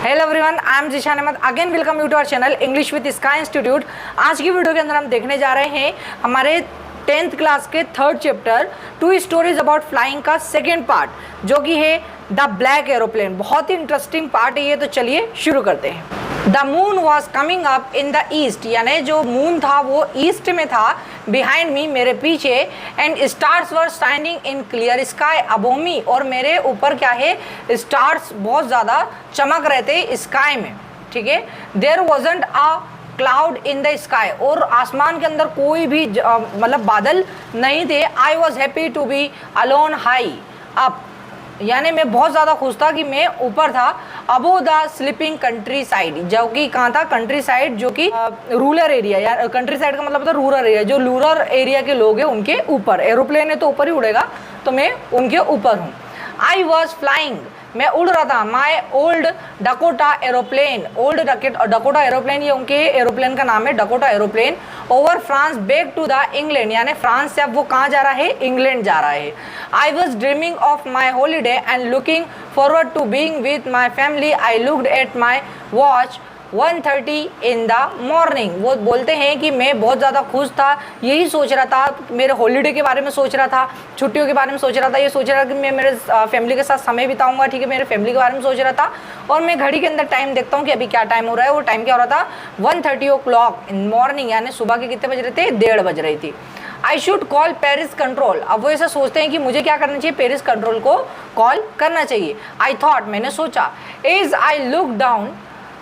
Hello everyone, I am Zeeshan Ahmed. Again welcome you to our channel English with Sky Institute. आज की video के अंदर हम देखने जा रहे हैं हमारे 10th क्लास के 3rd chapter two stories about flying का सेकेंड पार्ट, जो कि है द ब्लैक एरोप्लेन। बहुत ही इंटरेस्टिंग पार्ट है ये, तो चलिए शुरू करते हैं। The moon was coming up in the east, यानी जो मून था वो ईस्ट में था, बिहाइंड मी मेरे पीछे, and stars were shining in clear sky above me, और मेरे ऊपर क्या है, स्टार्स बहुत ज़्यादा चमक रहे थे स्काई में। ठीक है, there wasn't a cloud in the sky, और आसमान के अंदर कोई भी मतलब बादल नहीं थे। I was happy to be alone high up, यानी मैं बहुत ज़्यादा खुश था कि मैं ऊपर था। Above the sleeping country side, जो कि कहाँ था, कंट्री साइड, जो कि रूरल एरिया, या कंट्री साइड का मतलब होता है रूरल एरिया, जो रूरल एरिया के लोग हैं उनके ऊपर। एरोप्लेन है तो ऊपर ही उड़ेगा, तो मैं उनके ऊपर हूँ। आई वॉज फ्लाइंग, मैं उड़ रहा था। My old Dakota aeroplane, old Dakota aeroplane, ये उनके एरोप्लेन का नाम है, Dakota aeroplane. Over France back to the England, यानी फ्रांस से अब वो कहाँ जा रहा है, इंग्लैंड जा रहा है। I was dreaming of my holiday and looking forward to being with my family. I looked at my watch 1:30 in the morning. वो बोलते हैं कि मैं बहुत ज़्यादा खुश था, यही सोच रहा था, मेरे हॉलीडे के बारे में सोच रहा था, छुट्टियों के बारे में सोच रहा था, ये सोच रहा था कि मैं मेरे फैमिली के साथ समय बिताऊंगा। ठीक है, मेरे फैमिली के बारे में सोच रहा था, और मैं घड़ी के अंदर टाइम देखता हूँ कि अभी क्या टाइम हो रहा है। वो टाइम क्या हो रहा था, 1:30 इन मॉर्निंग, यानी सुबह के कितने बज रहे थे, 1:30 बज रही थी। I should call Paris control, अब वो ऐसा सोचते हैं कि मुझे क्या करना चाहिए, पेरिस कंट्रोल को कॉल करना चाहिए। आई थॉट, मैंने सोचा, as I look down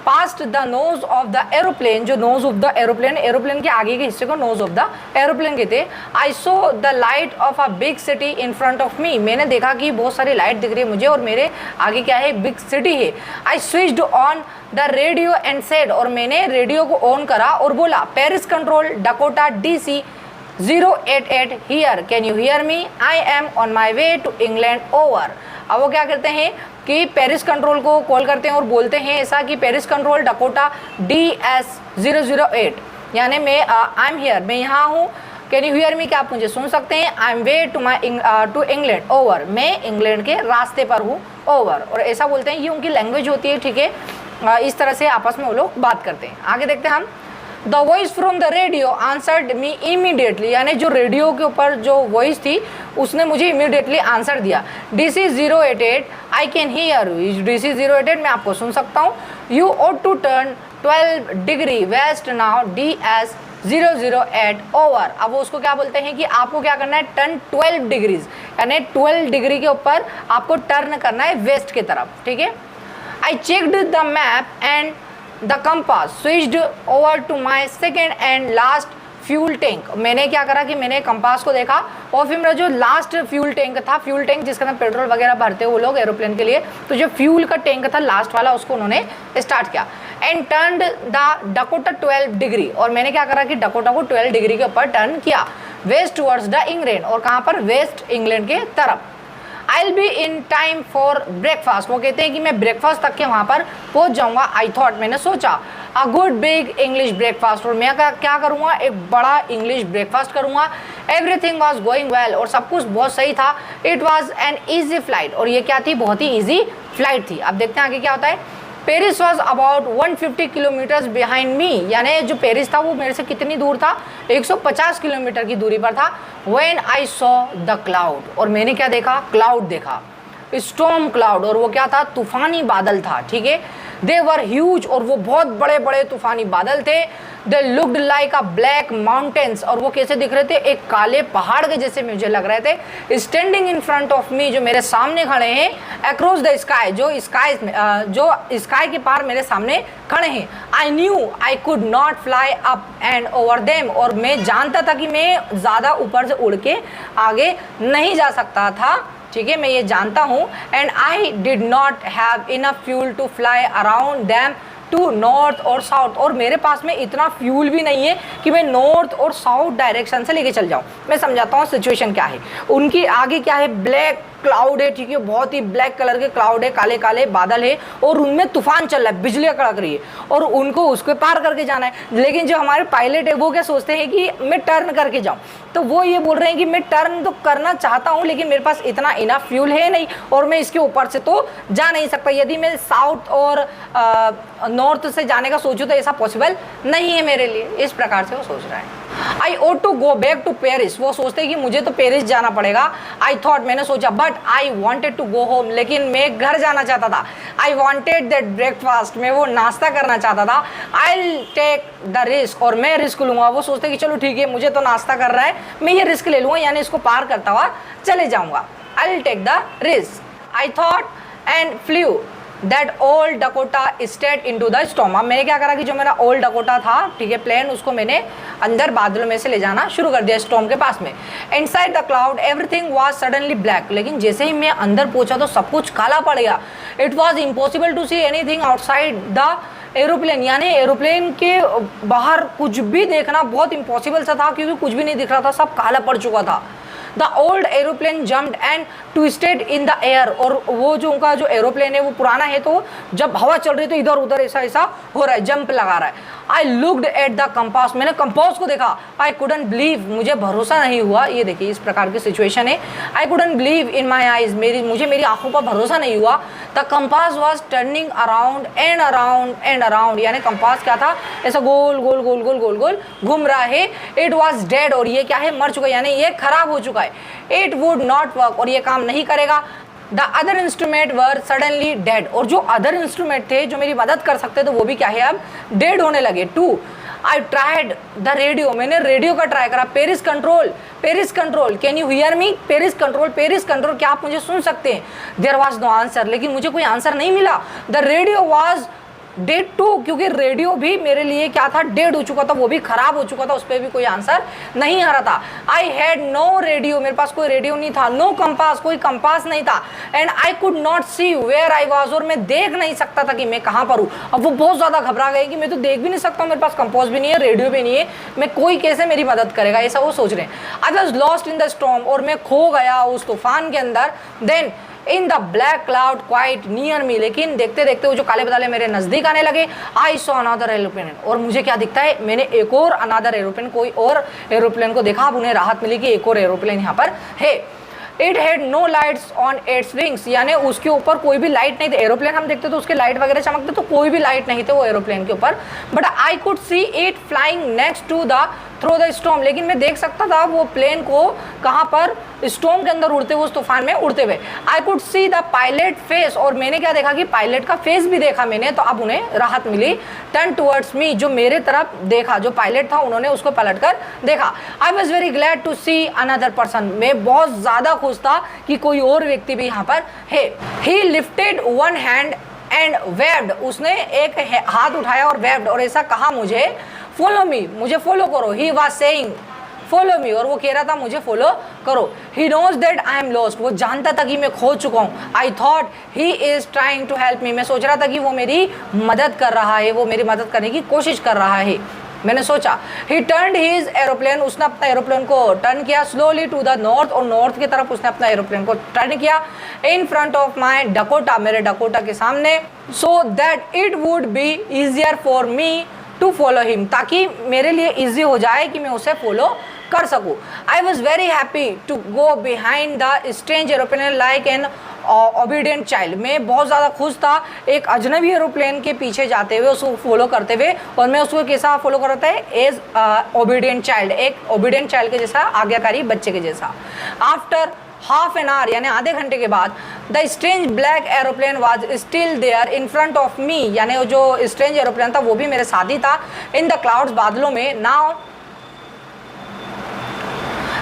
past the nose of the aeroplane, जो nose of the aeroplane, aeroplane के आगे के हिस्से को नोज ऑफ द एरोप्लेन कहते हैं। I saw the light of a big city in front of me, मैंने देखा कि बहुत सारी लाइट दिख रही है मुझे, और मेरे आगे क्या है, बिग सिटी है। I switched on the radio and said, और मैंने रेडियो को ऑन करा और बोला, Paris control Dakota DC 088 here, can you hear me, I am on my way to England over. अब वो क्या करते हैं कि पेरिस कंट्रोल को कॉल करते हैं और बोलते हैं ऐसा कि पेरिस कंट्रोल डकोटा DS 008, यानी मैं आई एम हियर, मैं यहाँ हूँ, कैन यू हियर मी, क्या आप मुझे सुन सकते हैं, I am way to England over, मैं इंग्लैंड के रास्ते पर हूँ, ओवर, और ऐसा बोलते हैं। ये उनकी लैंग्वेज होती है। ठीक है, इस तरह से आपस में वो लोग बात करते हैं। आगे देखते हैं हम। The voice from the radio answered me immediately, यानी जो रेडियो के ऊपर जो वॉइस थी उसने मुझे इमीडिएटली आंसर दिया। DC 088 I can hear you, DC 088 मैं आपको सुन सकता हूँ। You ought to turn 12 degree west now DS 008 over. अब वो उसको क्या बोलते हैं कि आपको क्या करना है, टर्न 12 डिग्रीज, यानी 12 डिग्री के ऊपर आपको टर्न करना है वेस्ट की तरफ। ठीक है, I checked the map and the compass switched over to my second and last fuel tank. मैंने क्या करा कि मैंने कंपास को देखा, और फिर मेरा जो लास्ट फ्यूल टैंक था, फ्यूल टैंक जिसके अंदर पेट्रोल वगैरह भरते हैं वो लोग एरोप्लेन के लिए, तो जो फ्यूल का टैंक था लास्ट वाला, उसको उन्होंने स्टार्ट किया। And turned the Dakota 12 degree, और मैंने क्या करा कि डकोटा को 12 डिग्री के ऊपर टर्न किया, वेस्ट टुवर्ड्स द इंग्लैंड, और कहाँ पर, वेस्ट इंग्लैंड के तरफ। I'll be in time for breakfast, वो कहते हैं कि मैं ब्रेकफास्ट तक के वहाँ पर पहुँच जाऊँगा। आई थॉट, मैंने सोचा, a good big English breakfast, और मैं क्या करूँगा, एक बड़ा इंग्लिश ब्रेकफास्ट करूँगा। एवरीथिंग वॉज गोइंग वेल, और सब कुछ बहुत सही था। It was an easy flight, और ये क्या थी, बहुत ही ईजी फ्लाइट थी। अब देखते हैं आगे क्या होता है। Paris was about 150 kilometres behind me, यानी जो पेरिस था वो मेरे से कितनी दूर था, 150 किलोमीटर की दूरी पर था। When I saw the cloud, और मैंने क्या देखा, क्लाउड देखा, स्टॉर्म क्लाउड, और वो क्या था, तूफानी बादल था। ठीक है, दे वर ह्यूज, और वो बहुत बड़े बड़े तूफानी बादल थे। They looked like a black mountains, और वो कैसे दिख रहे थे, एक काले पहाड़ के जैसे मुझे लग रहे थे। स्टैंडिंग इन फ्रंट ऑफ मी, जो मेरे सामने खड़े हैं। अक्रॉस द स्काई, जो स्काई के पार मेरे सामने खड़े हैं। I knew I could not fly up and over them, और मैं जानता था कि मैं ज़्यादा ऊपर से उड़ के आगे नहीं जा सकता था। ठीक है, मैं ये जानता हूँ। And I did not have enough fuel to fly around them to north और साउथ, और मेरे पास में इतना फ्यूल भी नहीं है कि मैं नॉर्थ और साउथ डायरेक्शन से लेके चल जाऊँ। मैं समझाता हूँ सिचुएशन क्या है। उनकी आगे क्या है, ब्लैक क्लाउड है, ठीक है, बहुत ही ब्लैक कलर के क्लाउड है, काले काले बादल है और उनमें तूफान चल रहा है, बिजलियां कड़क रही है और उनको उसको पार करके जाना है। लेकिन जो हमारे पायलट है वो क्या सोचते हैं कि मैं टर्न करके जाऊं, तो वो ये बोल रहे हैं कि मैं टर्न तो करना चाहता हूं लेकिन मेरे पास इतना इनफ फ्यूल है नहीं और मैं इसके ऊपर से तो जा नहीं सकता। यदि मैं साउथ और नॉर्थ से जाने का सोचूं तो ऐसा पॉसिबल नहीं है मेरे लिए। इस प्रकार से वो सोच रहा है। I ought to go back to Paris, वो सोचते हैं कि मुझे तो पेरिस जाना पड़ेगा। आई थॉट, मैंने सोचा, but I wanted to go home, लेकिन मैं घर जाना चाहता था। आई वॉन्टेड दैट ब्रेकफास्ट, मैं वो नाश्ता करना चाहता था। आई टेक द रिस्क, और मैं रिस्क लूंगा। वो सोचते हैं कि चलो ठीक है, मुझे तो नाश्ता कर रहा है, मैं ये रिस्क ले लूंगा, यानी इसको पार करता हुआ चले जाऊंगा। I take the risk, I thought and flew that old Dakota straight into the storm. अब मैंने क्या करा कि जो मेरा ओल्ड डकोटा था, ठीक है, प्लेन, उसको मैंने अंदर बादलों में से ले जाना शुरू कर दिया, स्टॉर्म के पास में। Inside the cloud everything was suddenly black, लेकिन जैसे ही मैं अंदर पहुंचा तो सब कुछ काला पड़ गया। It was impossible to see anything outside the aeroplane, यानी एरोप्लेन के बाहर कुछ भी देखना बहुत इम्पॉसिबल सा था, क्योंकि कुछ भी नहीं दिख रहा था, सब काला पड़ चुका था। The old aeroplane jumped and twisted in the air, और वो जो उनका जो एरोप्लेन है वो पुराना है, तो जब हवा चल रही है तो इधर उधर ऐसा ऐसा हो रहा है, जंप लगा रहा है। आई लुक्ड एट द कंपास, मैंने कंपास को देखा। आई कुडंट बिलीव, मुझे भरोसा नहीं हुआ। ये देखिए इस प्रकार की सिचुएशन है। I couldn't believe in my eyes, मुझे मेरी आंखों पर भरोसा नहीं हुआ। The compass was turning around and around and around, यानी कंपास क्या था, ऐसा गोल गोल गोल गोल गोल गोल घूम रहा है। इट वॉज डेड, और ये क्या है, मर चुका है, यानी ये खराब हो चुका है। इट वुड नॉट वर्क, और ये काम नहीं करेगा। The other instrument were suddenly dead, और जो अदर इंस्ट्रूमेंट थे जो मेरी मदद कर सकते थे वो भी क्या है, अब डेड होने लगे। Too, I tried the radio, मैंने रेडियो का ट्राई करा। Paris control, Paris control, can you hear me, Paris control, Paris control, क्या आप मुझे सुन सकते हैं? देयर वॉज नो आंसर, लेकिन मुझे कोई आंसर नहीं मिला। The radio was dead too, क्योंकि रेडियो भी मेरे लिए क्या था, डेड हो चुका था, वो भी खराब हो चुका था, उस पर भी कोई आंसर नहीं आ रहा था। आई हैड नो रेडियो, मेरे पास कोई रेडियो नहीं था। नो कंपास, कोई कंपास नहीं था। And I could not see where I was, और मैं देख नहीं सकता था कि मैं कहाँ पर हूँ। अब वो बहुत ज़्यादा घबरा गए कि मैं तो देख भी नहीं सकता हूँ, मेरे पास कंपास भी नहीं है, रेडियो भी नहीं है, मैं कोई कैसे मेरी मदद करेगा, ऐसा वो सोच रहे हैं। I was lost in the storm, और मैं खो गया उस तूफान के अंदर। Then in the black cloud quite near me, लेकिन देखते देखते वो जो काले बादल मेरे नजदीक आने लगे। आई सॉ अनदर एरोप्लेन, और मुझे क्या दिखता है, मैंने एक और अनदर एरोप्लेन, कोई और एरोप्लेन को देखा। अब उन्हें राहत मिली कि एक और एरोप्लेन यहाँ पर है। It had no lights on its wings, यानी उसके ऊपर कोई भी लाइट नहीं थे। एरोप्लेन हम देखते तो उसके लाइट वगैरह चमकते, तो कोई भी लाइट नहीं थे वो एरोप्लेन के ऊपर। But I could see it flying next to the through the storm, लेकिन मैं देख सकता था वो प्लेन को कहाँ पर, स्टॉर्म के अंदर उड़ते हुए, उस तूफान में उड़ते हुए। आई could see the pilot face, और मैंने क्या देखा कि पायलट का फेस भी देखा मैंने, तो अब उन्हें राहत मिली। टर्न टुवर्ड्स मी, जो मेरे तरफ देखा, जो पायलट था उन्होंने उसको पलट कर देखा। I was very glad to see another person, मैं बहुत ज़्यादा खुश था कि कोई और व्यक्ति भी यहाँ पर है। ही lifted one hand and waived, उसने एक हाथ उठाया और वेव्ड, और ऐसा कहा मुझे, फॉलो मी, मुझे फॉलो करो। He was saying follow me, और वो कह रहा था मुझे फॉलो करो। He knows that I am lost, वो जानता था कि मैं खो चुका हूँ। I thought he is trying to help me, मैं सोच रहा था कि वो मेरी मदद कर रहा है, वो मेरी मदद करने की कोशिश कर रहा है, मैंने सोचा। ही टर्न्ड हिज एरोप्लेन, उसने अपना एरोप्लेन को टर्न किया स्लोली टू द नॉर्थ, और नॉर्थ की तरफ उसने अपना एरोप्लेन को टर्न किया। In front of my Dakota, मेरे डकोटा के सामने। So that it would be easier for me to follow him, ताकि मेरे लिए ईजी हो जाए कि मैं उसे फॉलो कर सकूँ। I was very happy to go behind the strange aeroplane like an obedient child, मैं बहुत ज़्यादा खुश था एक अजनबी एरोप्लेन के पीछे जाते हुए, उसको फॉलो करते हुए, और मैं उसको कैसा फॉलो कर रहा था, एज ओबीडियंट चाइल्ड, एक ओबीडियंट चाइल्ड के जैसा, आज्ञाकारी बच्चे के जैसा। आफ्टर हाफ एन आवर, यानी आधे घंटे के बाद, the strange black aeroplane was still there in front of me, यानी जो स्ट्रेंज एरोप्लेन था वो भी मेरे साथ ही था। इन द क्लाउड्स, बादलों में। Now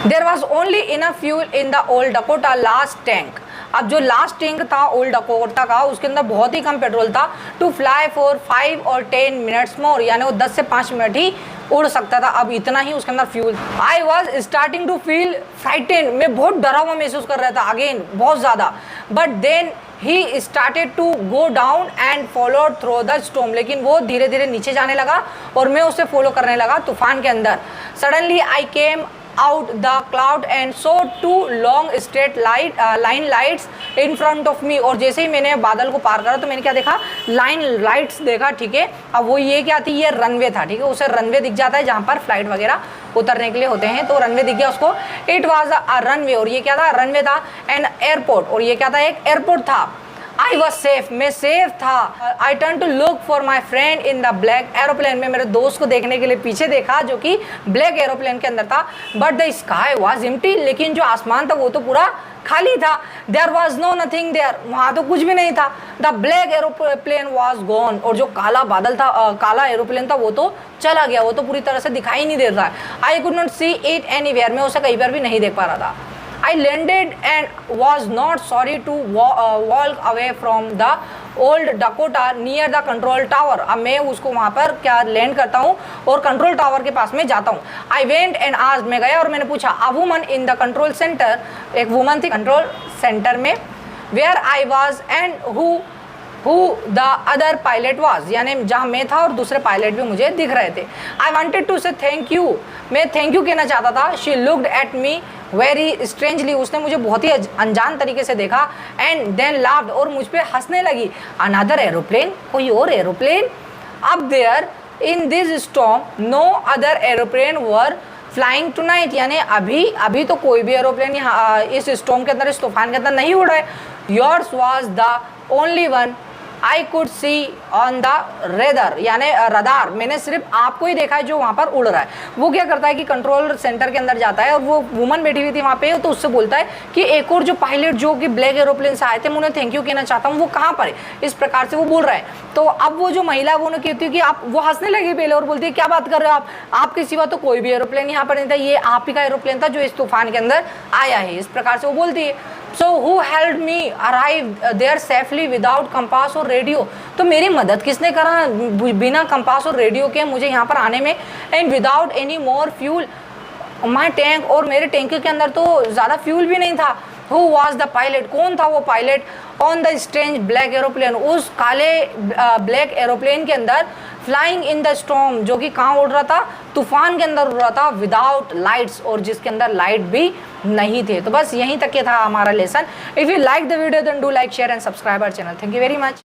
there was only enough fuel in the old Dakota last tank, अब जो लास्ट टैंक था ओल्ड डकोटा का, उसके अंदर बहुत ही कम पेट्रोल था। टू फ्लाई फॉर 5 और 10 मिनट्स मोर, यानी वो 10 से 5 मिनट ही उड़ सकता था, अब इतना ही उसके अंदर fuel. I was starting to feel frighten, मैं बहुत डरा हुआ महसूस कर रहा था, अगेन बहुत ज़्यादा। But then he started to go down and follow through the storm, लेकिन वो धीरे धीरे नीचे जाने लगा और मैं उसे फॉलो करने लगा तूफान के अंदर। Suddenly I came out the cloud and saw two long straight line lights in front of me। और जैसे ही मैंने बादल को पार करा तो मैंने क्या देखा, लाइन लाइट्स देखा, ठीक है। अब वो ये क्या थी, ये रनवे था, ठीक है। उसे रनवे दिख जाता है जहाँ पर फ्लाइट वगैरह उतरने के लिए होते हैं, तो रनवे दिख गया उसको। इट वॉज अ रनवे, और ये क्या था, रनवे था। एंड एयरपोर्ट, और ये क्या था, एक एयरपोर्ट था। आई वॉज सेफ, मैं सेफ था। I turn to look for my friend in the black aeroplane, में मेरे दोस्त को देखने के लिए पीछे देखा जो कि ब्लैक एरोप्लेन के अंदर था। But the sky was empty, लेकिन जो आसमान था वो तो पूरा खाली था। There was no nothing there, वहाँ तो कुछ भी नहीं था। The black aeroplane was gone, और जो काला बादल था, काला एरोप्लेन था, वो तो चला गया, वो तो पूरी तरह से दिखाई नहीं दे रहा है। आई could not see it anywhere, मैं उसे कहीं पर भी नहीं देख पा रहा था। I landed and was not sorry to walk away from the old Dakota near the control tower। अब मैं उसको वहाँ पर क्या लैंड करता हूँ और कंट्रोल टावर के पास में जाता हूँ। I went and asked, मैं गया और मैंने पूछा, a woman in the control center, एक वुमन थी कंट्रोल सेंटर में, where I was and who the other pilot was, यानी जहाँ मैं था और दूसरे पायलट भी मुझे दिख रहे थे। I wanted to say thank you, मैं थैंक यू कहना चाहता था। She looked at me very strangely, उसने मुझे बहुत ही अनजान तरीके से देखा। And then laughed, और मुझ पे हंसने लगी। Another aeroplane, कोई और aeroplane. Up there in this storm no other aeroplane were flying tonight, यानी अभी तो कोई भी एरोप्लेन यहाँ इस स्टॉर्म के अंदर, इस तूफान के अंदर नहीं उड़ रहा है। Yours was the only one I could C on the rather, यानी रडार, मैंने सिर्फ आपको ही देखा है जो वहाँ पर उड़ रहा है। वो क्या करता है कि कंट्रोल सेंटर के अंदर जाता है और वो वुमन बैठी हुई थी वहाँ पे, तो उससे बोलता है कि एक और जो पायलट जो कि ब्लैक एरोप्लेन से आए थे, मैं उन्हें थैंक यू कहना चाहता हूँ, वो कहाँ पर है, इस प्रकार से वो बोल रहा है। तो अब वो जो महिला वो कहती है कि आप, वो हंसने लगी पहले और बोलती है क्या बात कर रहे हो आप, आपके सिवा तो कोई भी एरोप्लेन यहाँ पर नहीं था, ये आप ही का एरोप्लेन था जो इस तूफान के अंदर आया है, इस प्रकार से वो बोलती है। So who helped me arrive there safely without compass और रेडियो, तो मेरी मदद किसने करा बिना कंपास और रेडियो के मुझे यहाँ पर आने में। And without any more fuel my tank, और मेरे टैंक के अंदर तो ज़्यादा फ्यूल भी नहीं था। Who was the pilot, कौन था वो pilot on the strange black aeroplane, उस काले ब्लैक एरोप्लेन के अंदर, फ्लाइंग इन द स्टॉर्म, जो कि कहाँ उड़ रहा था, तूफान के अंदर उड़ रहा था, विदाउट लाइट्स, और जिसके अंदर लाइट भी नहीं थे। तो बस यहीं तक के था हमारा lesson. If you like the video then do like, share and subscribe our channel. Thank you very much.